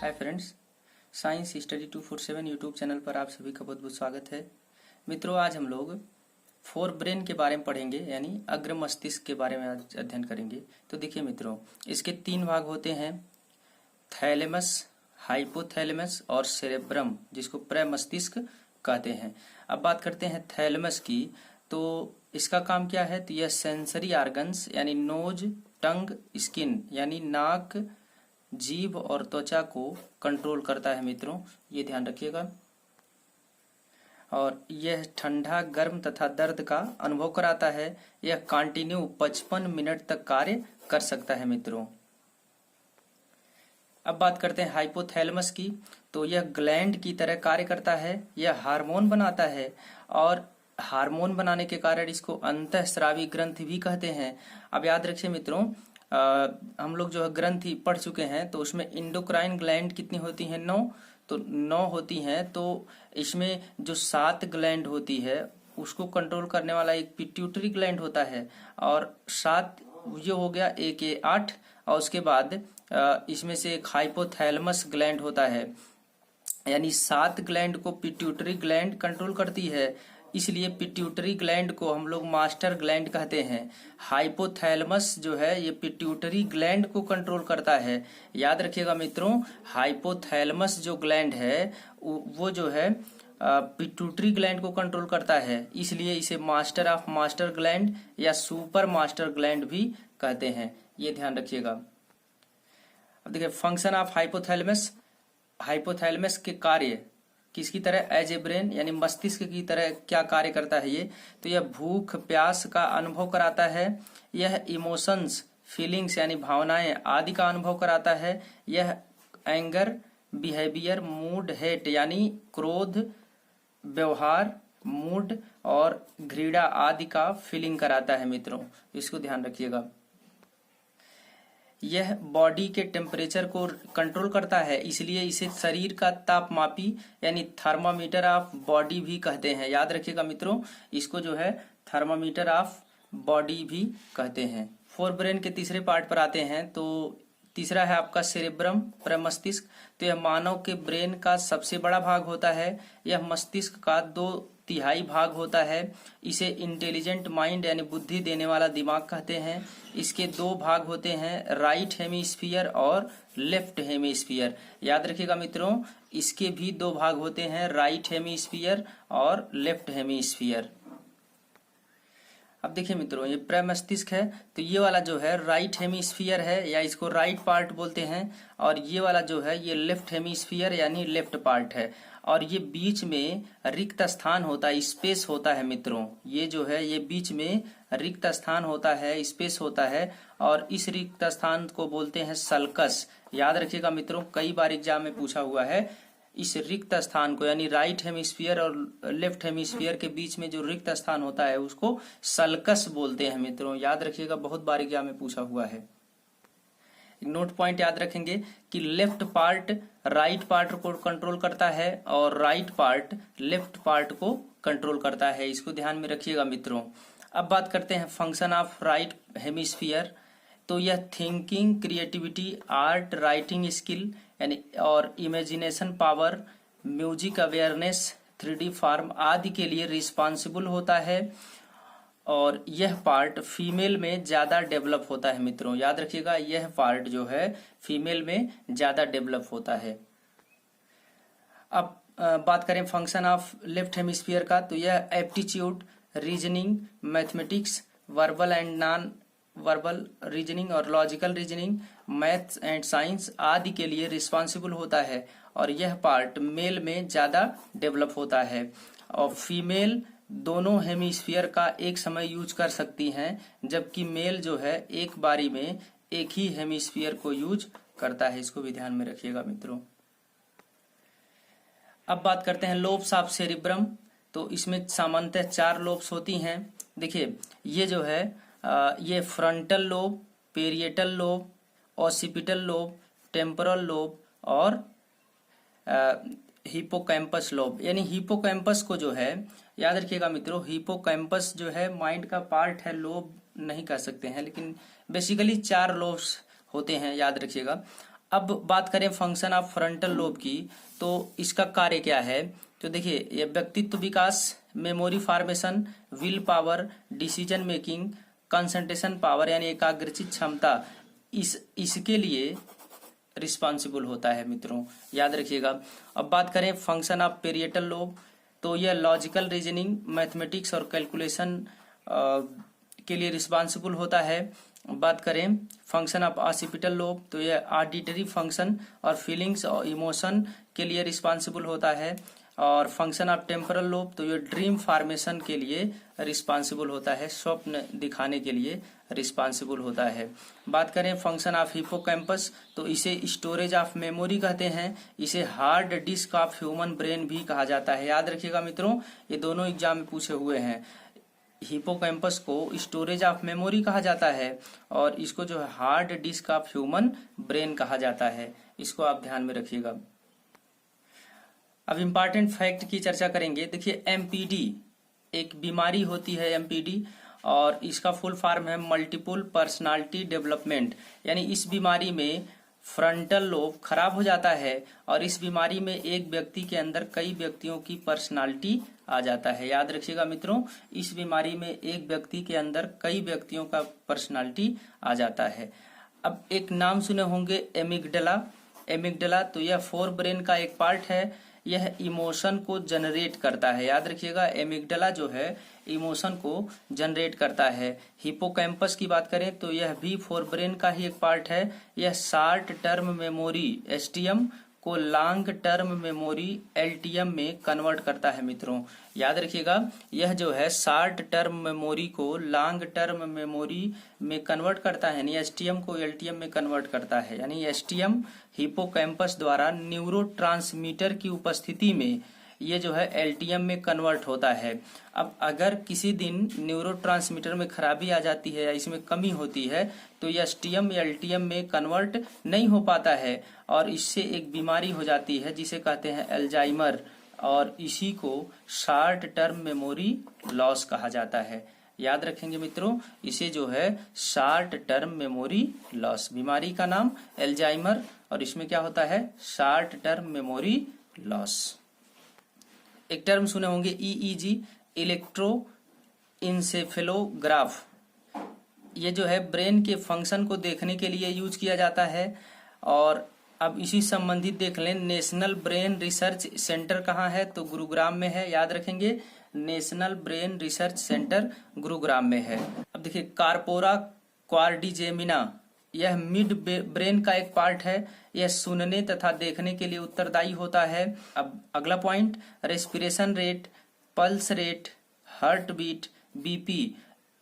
Hi friends, science study 247 YouTube channel पर आप सभी का बहुत बहुत स्वागत है। मित्रों, आज हम लोग फोर ब्रेन के बारे में पढ़ेंगे, यानी अग्र मस्तिष्क के बारे में आज अध्ययन करेंगे। तो देखिए मित्रों, इसके तीन भाग होते हैं, थैलेमस, हाइपोथैलेमस और सेरेब्रम, जिसको प्रमस्तिष्क कहते हैं। अब बात करते हैं थैलेमस की। तो इसका काम क्या है? तो यह सेंसरी आर्गन्स यानी नोज, टंग, स्किन यानी नाक, जीभ और त्वचा को कंट्रोल करता है। मित्रों, ये ध्यान रखिएगा। और यह ठंडा, गर्म तथा दर्द का अनुभव कराता है। यह कंटिन्यू 55 मिनट तक कार्य कर सकता है। मित्रों, अब बात करते हैं हाइपोथैलेमस की। तो यह ग्लैंड की तरह कार्य करता है। यह हार्मोन बनाता है और हार्मोन बनाने के कारण इसको अंतःस्रावी ग्रंथि भी कहते हैं। अब याद रखिए मित्रों, हम लोग जो है ग्रंथि पढ़ चुके हैं, तो उसमें इंडोक्राइन ग्लैंड कितनी होती हैं? 9। तो 9 होती हैं। तो इसमें जो 7 ग्लैंड होती है उसको कंट्रोल करने वाला एक पिट्यूटरी ग्लैंड होता है, और 7 ये हो गया, एक ये 8, और उसके बाद इसमें से एक हाइपोथैलेमस ग्लैंड होता है, यानी 7 ग्लैंड को पिट्यूटरी ग्लैंड कंट्रोल करती है। इसलिए पिट्यूटरी ग्लैंड को हम लोग मास्टर ग्लैंड कहते हैं। हाइपोथैलेमस जो है ये पिट्यूटरी ग्लैंड को कंट्रोल करता है। याद रखिएगा मित्रों, हाइपोथैलेमस जो ग्लैंड है वो जो है पिट्यूटरी ग्लैंड को कंट्रोल करता है, इसलिए इसे मास्टर ऑफ मास्टर ग्लैंड या सुपर मास्टर ग्लैंड भी कहते हैं। ये ध्यान रखिएगा। अब देखिए, फंक्शन ऑफ हाइपोथैलेमस। हाइपोथैलेमस के कार्य किसकी तरह? एज ए ब्रेन यानी मस्तिष्क की तरह क्या कार्य करता है ये? तो यह भूख, प्यास का अनुभव कराता है। यह इमोशंस, फीलिंग्स यानी भावनाएं आदि का अनुभव कराता है। यह एंगर, बिहेवियर, मूड, हेट यानी क्रोध, व्यवहार, मूड और घृणा आदि का फीलिंग कराता है। मित्रों, इसको ध्यान रखिएगा। यह बॉडी के टेम्परेचर को कंट्रोल करता है, इसलिए इसे शरीर का तापमापी यानी थर्मामीटर ऑफ बॉडी भी कहते हैं। याद रखिएगा मित्रों, इसको जो है थर्मामीटर ऑफ बॉडी भी कहते हैं। फोर ब्रेन के तीसरे पार्ट पर आते हैं। तो तीसरा है आपका सेरेब्रम, प्रमस्तिष्क। तो यह मानव के ब्रेन का सबसे बड़ा भाग होता है। यह मस्तिष्क का 2/3 भाग होता है। इसे इंटेलिजेंट माइंड यानी बुद्धि देने वाला दिमाग कहते हैं। इसके 2 भाग होते हैं, राइट हेमिस्फीयर और लेफ्ट हेमिस्फीयर। याद रखिएगा मित्रों, इसके भी 2 भाग होते हैं, राइट हेमिस्फीयर और लेफ्ट हेमिस्फीयर। अब देखिए मित्रों, ये प्रमस्तिष्क है। तो ये वाला जो है राइट हेमिस्फीयर है, या इसको राइट पार्ट बोलते हैं, और ये वाला जो है ये लेफ्ट हेमिस्फीयर यानी लेफ्ट पार्ट है। और ये बीच में रिक्त स्थान होता है, स्पेस होता है। मित्रों, ये जो है ये बीच में रिक्त स्थान होता है, स्पेस होता है, और इस रिक्त स्थान को बोलते हैं सल्कस। याद रखिएगा मित्रों, कई बार एग्जाम में पूछा हुआ है, इस रिक्त स्थान को यानी राइट हेमिस्फीयर और लेफ्ट हेमिस्फीयर के बीच में जो रिक्त स्थान होता है उसको सल्कस बोलते हैं। मित्रों, याद रखिएगा, बहुत बार एग्जाम में पूछा हुआ है। नोट पॉइंट याद रखेंगे कि लेफ्ट पार्ट राइट पार्ट को कंट्रोल करता है और राइट पार्ट लेफ्ट पार्ट को कंट्रोल करता है। इसको ध्यान में रखिएगा मित्रों। अब बात करते हैं फंक्शन ऑफ राइट हेमिस्फीयर। तो यह thinking, creativity, art, writing skill यानी और imagination power, music awareness, 3D form आदि के लिए रिस्पॉन्सिबल होता है, और यह पार्ट फीमेल में ज्यादा डेवलप होता है। मित्रों, याद रखिएगा, यह पार्ट जो है फीमेल में ज्यादा डेवलप होता है। अब बात करें फंक्शन ऑफ लेफ्ट हेमिस्फीयर का। तो यह aptitude, reasoning, mathematics, verbal and non verbal reasoning और logical reasoning, maths and science आदि के लिए रिस्पॉन्सिबल होता है, और यह पार्ट मेल में ज्यादा डेवलप होता है। और फीमेल दोनों हेमिस्फीयर का एक समय यूज कर सकती हैं, जबकि मेल जो है एक बारी में एक ही हेमिस्फीयर को यूज करता है। इसको भी ध्यान में रखिएगा मित्रों। अब बात करते हैं लोब्स ऑफ सेरिब्रम। तो इसमें सामान्यतः 4 लोब्स होती हैं। देखिए, ये जो है ये frontal lobe, parietal lobe, occipital lobe, temporal lobe और हिपोकैम्पस लोब। यानी हिपोकैम्पस को जो है, याद रखिएगा मित्रों, हिपोकैम्पस जो है माइंड का पार्ट है, लोब नहीं कह सकते हैं, लेकिन बेसिकली 4 लोब्स होते हैं, याद रखिएगा। अब बात करें फंक्शन ऑफ फ्रंटल लोब की, तो इसका कार्य क्या है। तो देखिए, ये व्यक्तित्व विकास, memory formation, will power, decision making, concentration power यानी एकाग्रचित क्षमता, इसके लिए रिस्पॉन्सिबल होता है मित्रों, याद रखिएगा। अब बात करें फंक्शन ऑफ पेरिएटल लोब, तो यह लॉजिकल रीजनिंग, मैथमेटिक्स और कैलकुलेशन के लिए रिस्पॉन्सिबल होता है। बात करें फंक्शन ऑफ ऑसिपिटल लोब, तो यह ऑडिटरी फंक्शन और फीलिंग्स और इमोशन के लिए रिस्पॉन्सिबल होता है। और फंक्शन ऑफ टेम्पोरल लोब, तो ये ड्रीम फॉर्मेशन के लिए रिस्पॉन्सिबल होता है, स्वप्न दिखाने के लिए रिस्पॉन्सिबल होता है। बात करें फंक्शन ऑफ हिपोकैम्पस, तो इसे स्टोरेज ऑफ मेमोरी कहते हैं, इसे hard disk of human brain भी कहा जाता है। याद रखिएगा मित्रों, ये दोनों एग्जाम में पूछे हुए हैं। हिपोकैम्पस को स्टोरेज ऑफ मेमोरी कहा जाता है और इसको जो है hard disk of human brain कहा जाता है, इसको आप ध्यान में रखिएगा। अब इम्पॉर्टेंट फैक्ट की चर्चा करेंगे। देखिए, एमपीडी एक बीमारी होती है, एमपीडी, और इसका फुल फॉर्म है मल्टीपल पर्सनालिटी डेवलपमेंट, यानी इस बीमारी में फ्रंटल लोब खराब हो जाता है और इस बीमारी में एक व्यक्ति के अंदर कई व्यक्तियों की पर्सनालिटी आ जाता है। याद रखिएगा मित्रों, इस बीमारी में एक व्यक्ति के अंदर कई व्यक्तियों का पर्सनालिटी आ जाता है। अब एक नाम सुने होंगे एमिगडला। एमिगडला तो यह फोर ब्रेन का एक पार्ट है, यह इमोशन को जनरेट करता है। याद रखिएगा, एमिगडला जो है इमोशन को जनरेट करता है। हिपोकैम्पस की बात करें तो यह भी फोर ब्रेन का ही एक पार्ट है, यह शॉर्ट टर्म मेमोरी एसटीएम को लॉन्ग टर्म मेमोरी एलटीएम में कन्वर्ट करता है मित्रों। याद रखिएगा, यह जो है शॉर्ट टर्म मेमोरी को लॉन्ग टर्म मेमोरी में कन्वर्ट करता है, यानी एसटीएम को एलटीएम में कन्वर्ट करता है। यानी एसटीएम हिपोकैम्पस द्वारा न्यूरोट्रांसमीटर की उपस्थिति में ये जो है एलटीएम में कन्वर्ट होता है। अब अगर किसी दिन न्यूरोट्रांसमीटर में खराबी आ जाती है या इसमें कमी होती है तो ये एसटीएम या एलटीएम में कन्वर्ट नहीं हो पाता है और इससे एक बीमारी हो जाती है जिसे कहते हैं अल्जाइमर, और इसी को शॉर्ट टर्म मेमोरी लॉस कहा जाता है। याद रखेंगे मित्रों, इसे जो है शॉर्ट टर्म मेमोरी लॉस, बीमारी का नाम अल्जाइमर और इसमें क्या होता है शॉर्ट टर्म मेमोरी लॉस। एक टर्म सुने होंगे ईईजी, इलेक्ट्रो इंसेफेलोग्राफ, ये जो है ब्रेन के फंक्शन को देखने के लिए यूज किया जाता है। और अब इसी संबंधित देख लें, नेशनल ब्रेन रिसर्च सेंटर कहाँ है, तो गुरुग्राम में है। याद रखेंगे, national brain research centre Gurugram में है। अब देखिए, कार्पोरा क्वार्डिजेमिना, यह मिड ब्रेन का एक पार्ट है, यह सुनने तथा देखने के लिए उत्तरदायी होता है। अब अगला point, respiration rate, pulse rate, heart beat, BP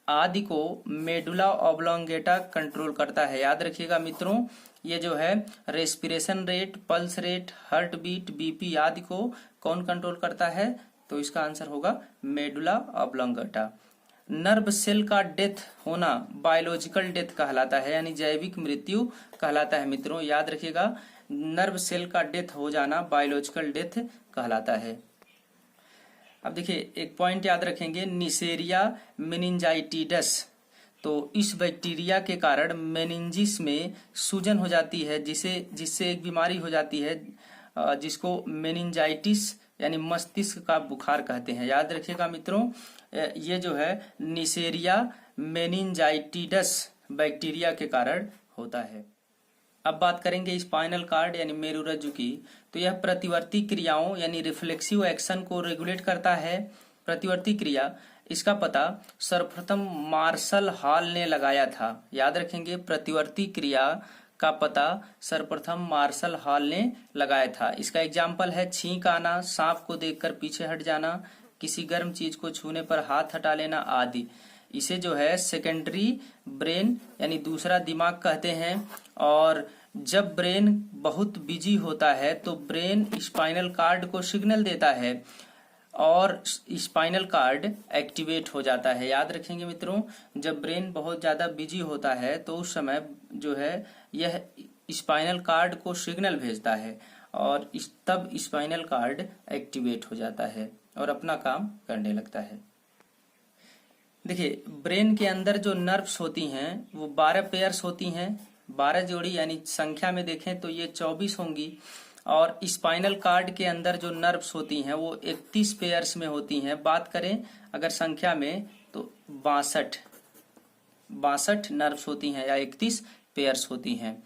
आदि को मेडुला ऑब्लोंगेटा कंट्रोल करता है। याद रखिएगा मित्रों, ये जो है respiration rate, pulse rate, heart beat, BP आदि को कौन कंट्रोल करता है, तो इसका आंसर होगा मेडुला ऑब्लोंगेटा। नर्व सेल का डेथ होना बायोलॉजिकल डेथ कहलाता है, यानी जैविक मृत्यु कहलाता है मित्रों। याद रखिएगा, नर्व सेल का डेथ हो जाना बायोलॉजिकल डेथ कहलाता है। अब देखिए, एक पॉइंट याद रखेंगे, निसेरिया मेनिंजाइटिडस, तो इस बैक्टीरिया के कारण मेनिंजिस में सूजन हो जाती है, जिससे एक बीमारी हो जाती है जिसको मेनिंजाइटिस यानी मस्तिष्क का बुखार कहते हैं। याद रखिएगा मित्रों, ये जो है निसेरिया मेनिंजाइटिडस बैक्टीरिया के कारण होता है। अब बात करेंगे स्पाइनल कार्ड यानी मेरुरज्जु की, तो यह प्रतिवर्ती क्रियाओं यानी रिफ्लेक्सिव एक्शन को रेगुलेट करता है। प्रतिवर्ती क्रिया, इसका पता सर्वप्रथम मार्शल हॉल ने लगाया था। याद रखेंगे, प्रतिवर्ती क्रिया का पता सर्वप्रथम मार्शल हॉल ने लगाया था। इसका एग्जाम्पल है छींक आना, सांप को देखकर पीछे हट जाना, किसी गर्म चीज को छूने पर हाथ हटा लेना आदि। इसे जो है सेकेंडरी ब्रेन यानी दूसरा दिमाग कहते हैं। और जब ब्रेन बहुत बिजी होता है तो ब्रेन स्पाइनल कार्ड को सिग्नल देता है और स्पाइनल कार्ड एक्टिवेट हो जाता है। याद रखेंगे मित्रों, जब ब्रेन बहुत ज्यादा बिजी होता है तो उस समय जो है यह स्पाइनल कार्ड को सिग्नल भेजता है और तब स्पाइनल कार्ड एक्टिवेट हो जाता है और अपना काम करने लगता है। देखिए, ब्रेन के अंदर जो नर्व्स होती हैं वो 12 पेयर्स होती हैं, 12 जोड़ी, यानी संख्या में देखें तो ये 24 होंगी। और स्पाइनल कार्ड के अंदर जो नर्व्स होती हैं वो 31 पेयर्स में होती हैं। बात करें अगर संख्या में तो 62 नर्व्स होती हैं या 31 पेयर्स होती हैं।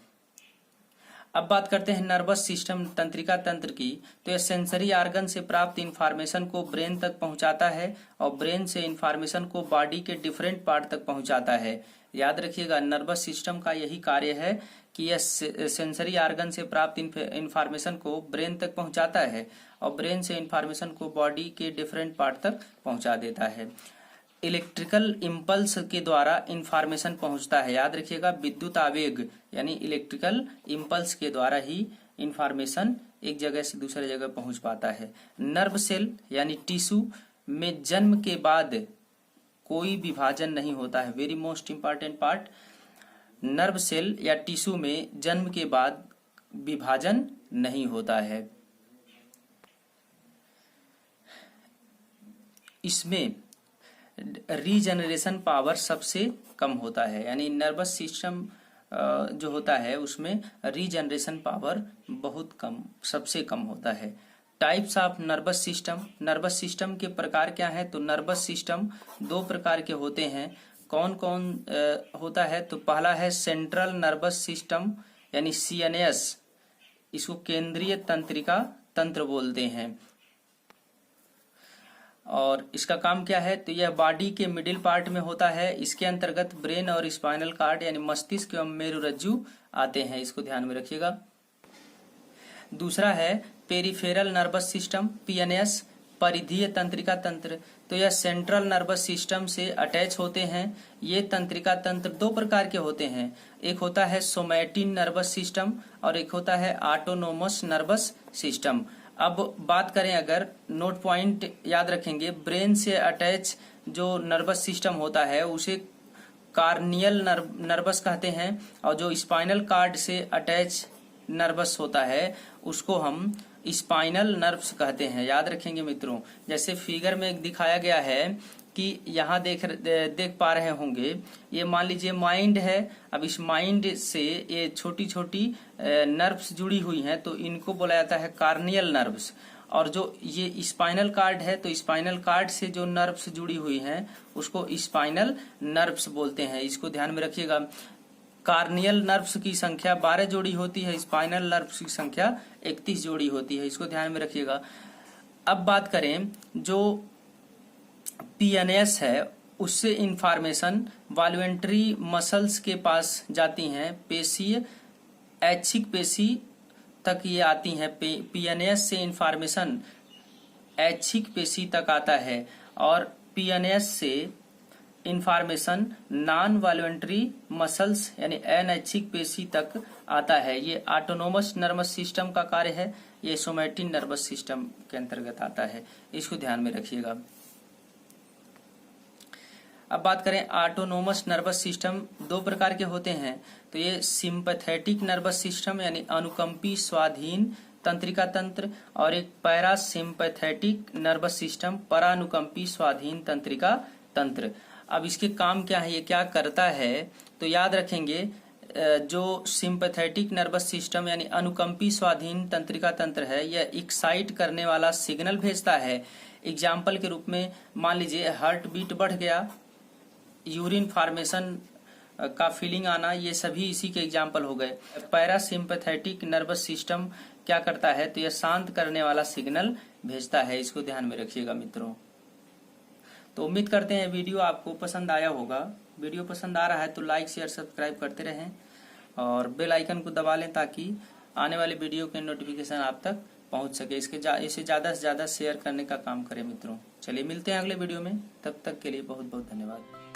अब बात करते हैं नर्वस सिस्टम तंत्रिका तंत्र की। तो यह सेंसरी आर्गन से प्राप्त इंफॉर्मेशन को ब्रेन तक पहुंचाता है और ब्रेन से इंफॉर्मेशन को बॉडी के डिफरेंट पार्ट तक पहुंचाता है। याद रखिएगा, नर्वस सिस्टम का यही कार्य है कि यह सेंसरी आर्गन से प्राप्त इंफॉर्मेशन को ब्रेन तक पहुंचाता है और ब्रेन से इंफॉर्मेशन को बॉडी के डिफरेंट पार्ट तक पहुंचा देता है। इलेक्ट्रिकल इम्पल्स के द्वारा इंफॉर्मेशन पहुंचता है। याद रखिएगा, विद्युत आवेग यानी इलेक्ट्रिकल इम्पल्स के द्वारा ही इंफॉर्मेशन एक जगह से दूसरे जगह पहुंच पाता है। नर्व सेल यानी टिश्यू में जन्म के बाद कोई विभाजन नहीं होता है। Very most important part, nerve cell या टिश्यू में जन्म के बाद विभाजन नहीं होता है। इसमें रीजनरेशन पावर सबसे कम होता है, यानी नर्वस सिस्टम जो होता है उसमें रीजनरेशन पावर बहुत कम, सबसे कम होता है। Types of nervous system, nervous system के प्रकार क्या है? तो नर्वस सिस्टम 2 प्रकार के होते हैं। कौन कौन होता है? तो पहला है सेंट्रल नर्वस सिस्टम यानी CNS, इसको केंद्रीय तंत्रिका तंत्र बोलते हैं। और इसका काम क्या है? तो यह बॉडी के मिडिल पार्ट में होता है। इसके अंतर्गत ब्रेन और स्पाइनल कार्ड यानी मस्तिष्क एवं मेरुरज्जु आते हैं, इसको ध्यान में रखिएगा। दूसरा है पेरिफेरल नर्वस सिस्टम PNS, परिधीय तंत्रिका तंत्र। तो यह सेंट्रल नर्वस सिस्टम से अटैच होते हैं। ये तंत्रिका तंत्र 2 प्रकार के होते हैं, एक होता है सोमैटिन नर्वस सिस्टम और एक होता है ऑटोनोमस नर्वस सिस्टम। अब बात करें, अगर नोट पॉइंट याद रखेंगे, ब्रेन से अटैच जो नर्वस सिस्टम होता है उसे कार्नियल नर्वस कहते हैं और जो स्पाइनल कार्ड से अटैच नर्वस होता है उसको हम स्पाइनल नर्व्स कहते हैं। याद रखेंगे मित्रों, जैसे फिगर में एक दिखाया गया है कि यहाँ देख पा रहे होंगे, ये मान लीजिए माइंड है। अब इस माइंड से ये छोटी छोटी नर्व्स जुड़ी हुई हैं, तो इनको बोला जाता है कार्नियल नर्व्स। और जो ये स्पाइनल कार्ड है, तो स्पाइनल कार्ड से जो नर्व्स जुड़ी हुई हैं उसको स्पाइनल नर्व्स बोलते हैं, इसको ध्यान में रखिएगा। कार्नियल नर्व्स की संख्या 12 जोड़ी होती है, स्पाइनल नर्व्स की संख्या 31 जोड़ी होती है, इसको ध्यान में रखिएगा। अब बात करें, जो PNS है उससे इंफॉर्मेशन वॉल्यूंटरी मसल्स के पास जाती हैं, पेशीय ऐच्छिक पेशी तक ये आती हैं। PNS से इंफॉर्मेशन ऐच्छिक पेशी तक आता है और PNS से इंफॉर्मेशन नॉन वॉल्यूंटरी मसल्स यानी अनैच्छिक पेशी तक आता है। ये ऑटोनोमस नर्वस सिस्टम का कार्य है, ये सोमैटिन नर्वस सिस्टम के अंतर्गत आता है, इसको ध्यान में रखिएगा। अब बात करें, ऑटोनोमस नर्वस सिस्टम 2 प्रकार के होते हैं। तो ये सिंपैथेटिक नर्वस सिस्टम यानी अनुकंपी स्वाधीन तंत्रिका तंत्र और एक पैरासिम्पैथेटिक नर्वस सिस्टम परानुकंपी स्वाधीन तंत्रिका तंत्र। अब इसके काम क्या है, ये क्या करता है? तो याद रखेंगे, जो सिंपैथेटिक नर्वस सिस्टम यानी अनुकंपी स्वाधीन तंत्रिका तंत्र है, यह एक्साइट करने वाला सिग्नल भेजता है। एग्जाम्पल के रूप में मान लीजिए हार्ट बीट बढ़ गया, यूरिन फॉर्मेशन का फीलिंग आना, ये सभी इसी के एग्जाम्पल हो गए। पैरासिम्पैथेटिक नर्वस सिस्टम क्या करता है? तो यह शांत करने वाला सिग्नल भेजता है, इसको ध्यान में रखिएगा मित्रों। तो उम्मीद करते हैं वीडियो आपको पसंद आया होगा। वीडियो पसंद आ रहा है तो लाइक शेयर सब्सक्राइब करते रहें और बेल आइकन को दबा लें ताकि आने वाले वीडियो के नोटिफिकेशन आप तक पहुंच सके। इसे ज़्यादा से ज़्यादा शेयर करने का काम करें मित्रों। चलिए मिलते हैं अगले वीडियो में, तब तक के लिए बहुत बहुत धन्यवाद।